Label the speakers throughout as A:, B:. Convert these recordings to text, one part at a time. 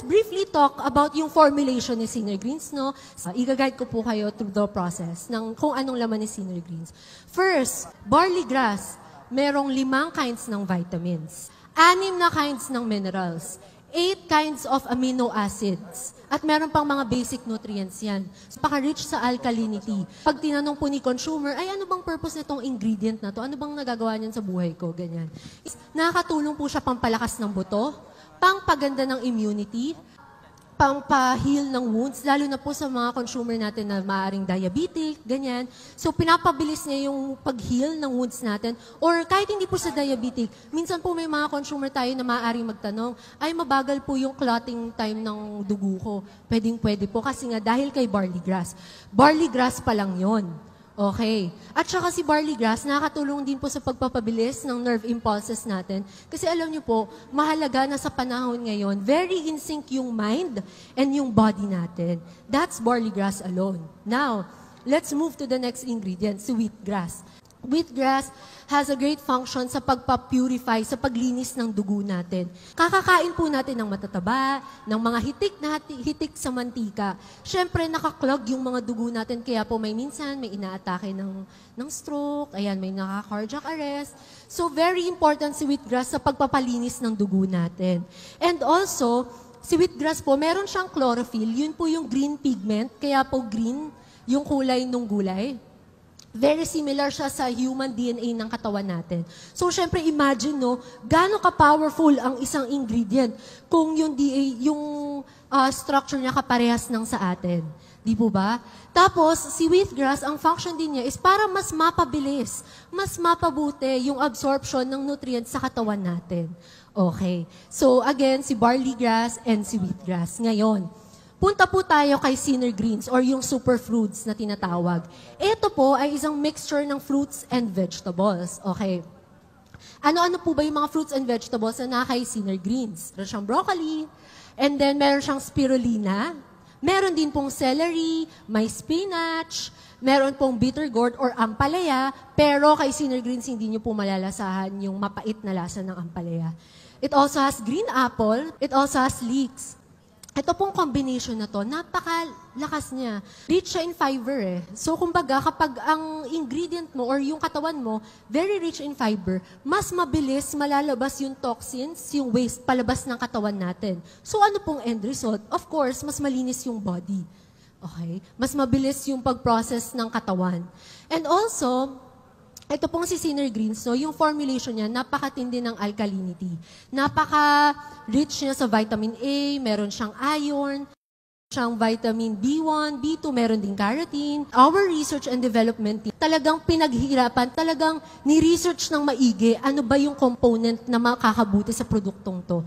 A: Briefly talk about yung formulation ni Senior Greens, no? I-guide ko po kayo through the process ng kung anong laman ni Senior Greens. First, barley grass, merong 5 kinds ng vitamins, 6 na kinds ng minerals, 8 kinds of amino acids, at meron pang mga basic nutrients yan. So, paka-rich sa alkalinity. Pag tinanong po ni consumer, ay ano bang purpose nitong ingredient na to? Ano bang nagagawa niyan sa buhay ko? Ganyan. Nakakatulong po siya pampalakas ng buto, pangpaganda ng immunity, pampa-heal ng wounds, lalo na po sa mga consumer natin na maaaring diabetic, ganyan. So, pinapabilis niya yung pag-heal ng wounds natin. Or kahit hindi po sa diabetic, minsan po may mga consumer tayo na maaaring magtanong, ay mabagal po yung clotting time ng dugo ko. Pwedeng-pwede po kasi nga dahil kay barley grass. Barley grass pa lang yon. Okay. At saka si barley grass, nakakatulong din po sa pagpapabilis ng nerve impulses natin. Kasi alam niyo po, mahalaga na sa panahon ngayon, very in sync yung mind and yung body natin. That's barley grass alone. Now, let's move to the next ingredient, si wheatgrass. Wheatgrass has a great function sa pagpa-purify, sa paglinis ng dugo natin. Kakakain po natin ng matataba, ng mga hitik sa mantika. Siyempre, nakaklog yung mga dugo natin, kaya po may minsan may inaatake ng stroke, ayan, may naka-cardiac arrest. So, very important si wheatgrass sa pagpapalinis ng dugo natin. And also, si wheatgrass po, meron siyang chlorophyll. Yun po yung green pigment, kaya po green yung kulay ng gulay. Very similar siya sa human DNA ng katawan natin. So, syempre, imagine, no, gaano ka-powerful ang isang ingredient kung yung structure niya kaparehas ng sa atin. Di po ba? Tapos, si wheatgrass, ang function din niya is para mas mapabilis, mas mapabuti yung absorption ng nutrients sa katawan natin. Okay. So, again, si barley grass and si wheatgrass. Ngayon, punta po tayo kay Senior Greens or yung superfruits na tinatawag. Ito po ay isang mixture ng fruits and vegetables. Okay. Ano-ano po ba yung mga fruits and vegetables na kay Senior Greens? Meron siyang broccoli, and then meron siyang spirulina, meron din pong celery, may spinach, meron pong bitter gourd or ampalaya, pero kay Senior Greens hindi niyo po malalasahan yung mapait na lasa ng ampalaya. It also has green apple, it also has leeks. Ito pong combination na to, napakalakas niya. Rich siya in fiber eh. So, kumbaga, kapag ang ingredient mo or yung katawan mo, very rich in fiber, mas mabilis malalabas yung toxins, yung waste, palabas ng katawan natin. So, ano pong end result? Of course, mas malinis yung body. Okay? Mas mabilis yung pag-process ng katawan. And also, ito pong si Senior Greens, so yung formulation niya, napakatindi ng alkalinity. Napaka-rich niya sa vitamin A, meron siyang iron, siyang vitamin B1, B2, meron din carotene. Our research and development team, talagang pinaghihirapan, talagang ni-research ng maigi, ano ba yung component na makakabuti sa produktong to.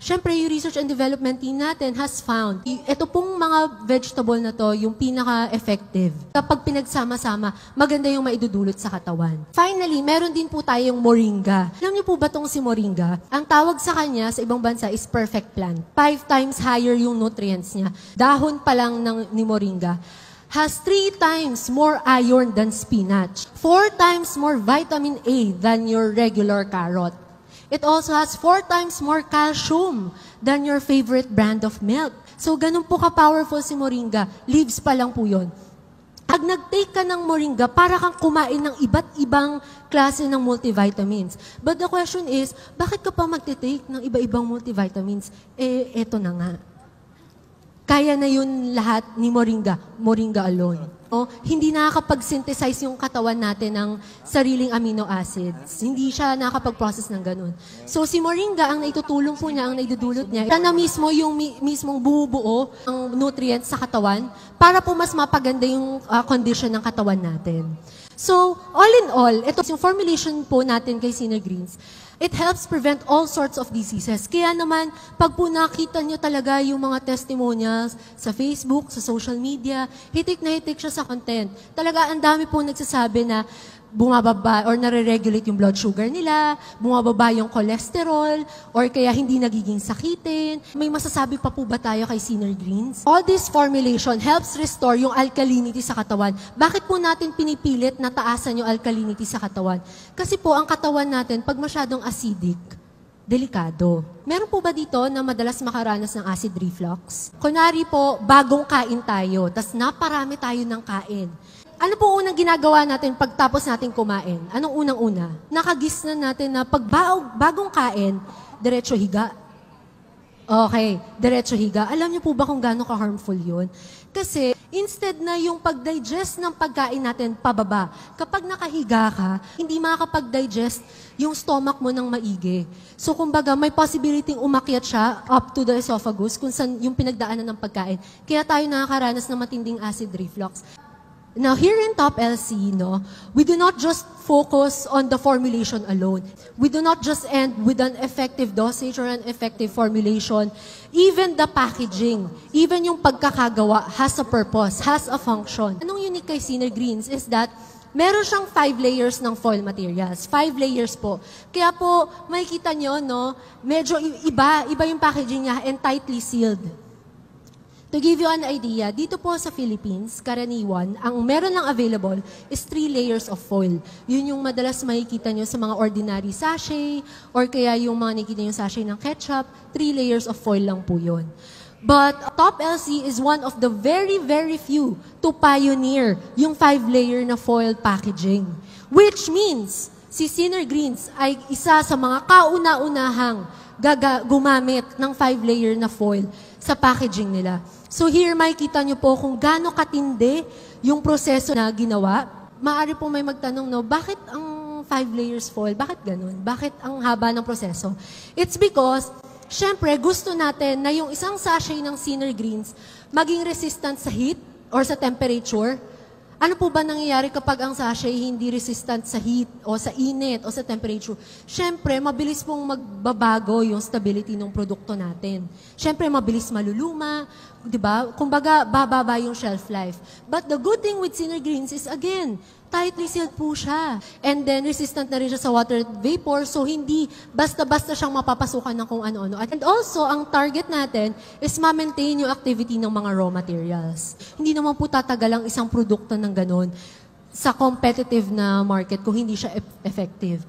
A: Siyempre, yung research and development team natin has found, ito pong mga vegetable na to, yung pinaka-effective. Kapag pinagsama-sama, maganda yung maidudulot sa katawan. Finally, meron din po tayong moringa. Alam niyo po ba tong si moringa? Ang tawag sa kanya sa ibang bansa is perfect plant. 5 times higher yung nutrients niya. Dahon pa lang ni moringa has 3 times more iron than spinach, 4 times more vitamin A than your regular carrot. It also has 4 times more calcium than your favorite brand of milk. So, ganun po ka-powerful si moringa. Leaves pa lang po yun. Pag nag-take ka ng moringa, para kang kumain ng iba't ibang klase ng multivitamins. But the question is, bakit ka pa mag-take ng iba-ibang multivitamins? Eto na nga. Kaya na yun lahat ni moringa alone. Hindi nakakapag-synthesize yung katawan natin ng sariling amino acids. Hindi siya nakakapag-process ng ganun. So si moringa, ang naitutulong po niya, ang naidudulot niya, na mismo yung mismong bumubuo ng nutrients sa katawan para po mas mapaganda yung condition ng katawan natin. So, all in all, ito yung formulation po natin kay Senior Greens. It helps prevent all sorts of diseases. Kaya naman, pag po nakita nyo talaga yung mga testimonials sa Facebook, sa social media, hitik na hitik siya sa content. Talaga, ang dami po nagsasabi na bumababa or nare-regulate yung blood sugar nila, bumababa yung cholesterol, or kaya hindi nagiging sakitin. May masasabi pa po ba tayo kay Senior Greens? All this formulation helps restore yung alkalinity sa katawan. Bakit po natin pinipilit na taasan yung alkalinity sa katawan? Kasi po, ang katawan natin, pag masyadong acidic, delikado. Meron po ba dito na madalas makaranas ng acid reflux? Kunwari po, bagong kain tayo, tas naparami tayo ng kain. Ano po unang ginagawa natin pagtapos natin kumain? Anong unang-una? Nakagis na natin na pag bagong kain, diretso higa. Okay, diretso higa. Alam niyo po ba kung gaano ka-harmful yun? Kasi instead na yung pag-digest ng pagkain natin pababa, kapag nakahiga ka, hindi makakapag-digest yung stomach mo ng maigi. So kumbaga, may possibility umakyat siya up to the esophagus kung saan yung pinagdaanan ng pagkain. Kaya tayo nakakaranas ng matinding acid reflux. Now, here in Top LC, we do not just focus on the formulation alone. We do not just end with an effective dosage or an effective formulation. Even the packaging, even yung pagkakagawa has a purpose, has a function. Anong unique kay Sinner Greens is that meron siyang 5 layers ng foil materials. 5 layers po. Kaya po, makikita nyo, medyo iba yung packaging niya and tightly sealed. To give you an idea, dito po sa Philippines, karaniwan, ang meron lang available is 3 layers of foil. Yun yung madalas makikita nyo sa mga ordinary sachet, or kaya yung mga nakikita nyo sachet ng ketchup, 3 layers of foil lang po yun. But Top LC is one of the very, very few to pioneer yung 5-layer na foil packaging. Which means, si Sinner Greens ay isa sa mga kauna-unahang gumamit ng 5-layer na foil sa packaging nila. So here, makikita nyo po kung gaano katindi yung proseso na ginawa. Maaari po may magtanong, bakit ang 5 layers foil? Bakit ganun? Bakit ang haba ng proseso? It's because, syempre, gusto natin na yung isang sachet ng Sinner Greens maging resistant sa heat or sa temperature. Ano po ba nangyayari kapag ang sachet hindi resistant sa heat o sa init o sa temperature? Siyempre, mabilis pong magbabago yung stability ng produkto natin. Siyempre, mabilis maluluma, di ba? Kumbaga, bababa yung shelf life. But the good thing with Sinner Greens is, again, tightly sealed po siya. And then, resistant na rin siya sa water vapor, so hindi basta-basta siyang mapapasukan ng kung ano-ano. And also, ang target natin is ma-maintain yung activity ng mga raw materials. Hindi naman po tatagal ang isang produkto ng ganun sa competitive na market kung hindi siya effective.